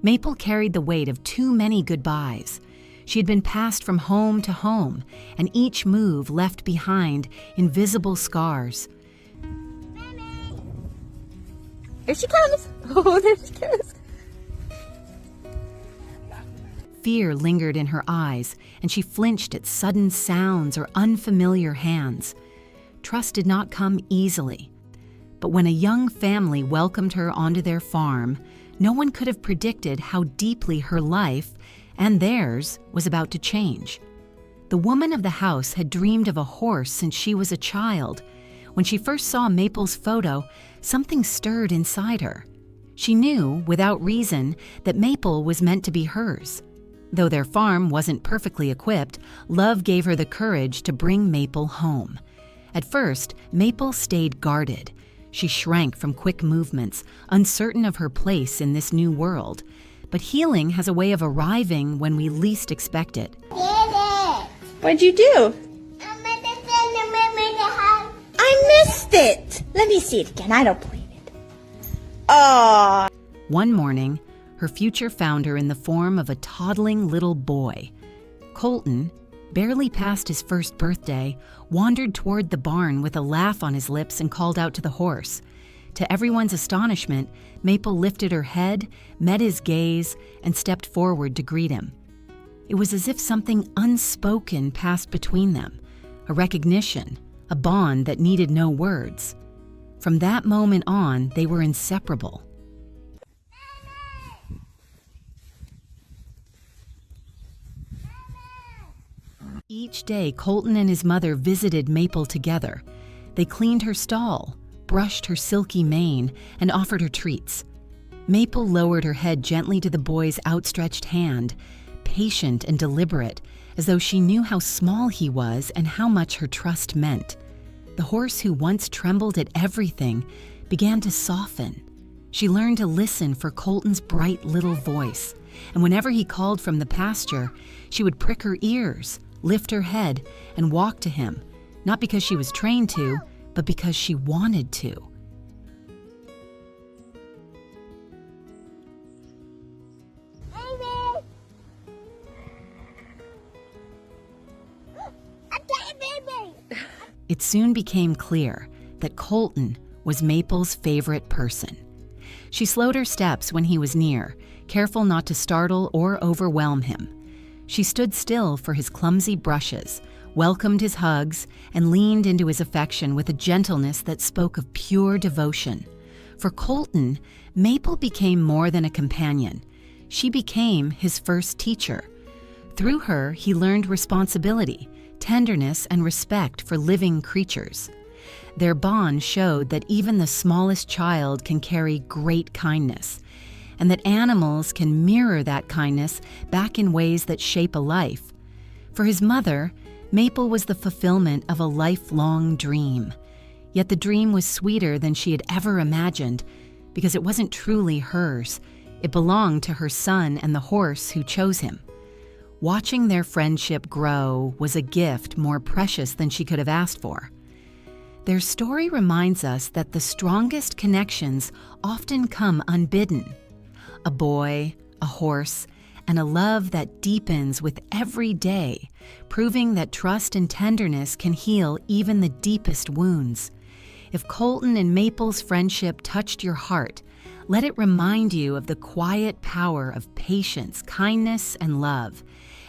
Maple carried the weight of too many goodbyes. She had been passed from home to home, and each move left behind invisible scars. Here she comes! Oh, there she goes! Fear lingered in her eyes, and she flinched at sudden sounds or unfamiliar hands. Trust did not come easily. But when a young family welcomed her onto their farm, no one could have predicted how deeply her life, and theirs, was about to change. The woman of the house had dreamed of a horse since she was a child. When she first saw Maple's photo, something stirred inside her. She knew, without reason, that Maple was meant to be hers. Though their farm wasn't perfectly equipped, love gave her the courage to bring Maple home. At first, Maple stayed guarded. She shrank from quick movements, uncertain of her place in this new world. But healing has a way of arriving when we least expect it. What'd you do? I missed it! Let me see it again. I don't believe it. Aww. One morning, her future found her in the form of a toddling little boy. Colton, barely past his first birthday, wandered toward the barn with a laugh on his lips and called out to the horse. To everyone's astonishment, Maple lifted her head, met his gaze, and stepped forward to greet him. It was as if something unspoken passed between them, a recognition, a bond that needed no words. From that moment on, they were inseparable. Each day, Colton and his mother visited Maple together. They cleaned her stall, brushed her silky mane, and offered her treats. Maple lowered her head gently to the boy's outstretched hand, patient and deliberate, as though she knew how small he was and how much her trust meant. The horse, who once trembled at everything, began to soften. She learned to listen for Colton's bright little voice, and whenever he called from the pasture, she would prick her ears, lift her head, and walk to him, not because she was trained to, but because she wanted to. It soon became clear that Colton was Maple's favorite person. She slowed her steps when he was near, careful not to startle or overwhelm him. She stood still for his clumsy brushes, welcomed his hugs, and leaned into his affection with a gentleness that spoke of pure devotion. For Colton, Maple became more than a companion. She became his first teacher. Through her, he learned responsibility, tenderness, and respect for living creatures. Their bond showed that even the smallest child can carry great kindness, and that animals can mirror that kindness back in ways that shape a life. For his mother, Maple was the fulfillment of a lifelong dream. Yet the dream was sweeter than she had ever imagined, because it wasn't truly hers. It belonged to her son and the horse who chose him. Watching their friendship grow was a gift more precious than she could have asked for. Their story reminds us that the strongest connections often come unbidden. A boy, a horse, and a love that deepens with every day, proving that trust and tenderness can heal even the deepest wounds. If Colton and Maple's friendship touched your heart, let it remind you of the quiet power of patience, kindness, and love.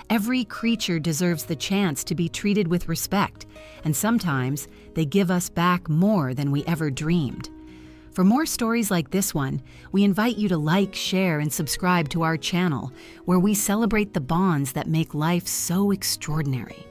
Every creature deserves the chance to be treated with respect, and sometimes they give us back more than we ever dreamed. For more stories like this one, we invite you to like, share, and subscribe to our channel, where we celebrate the bonds that make life so extraordinary.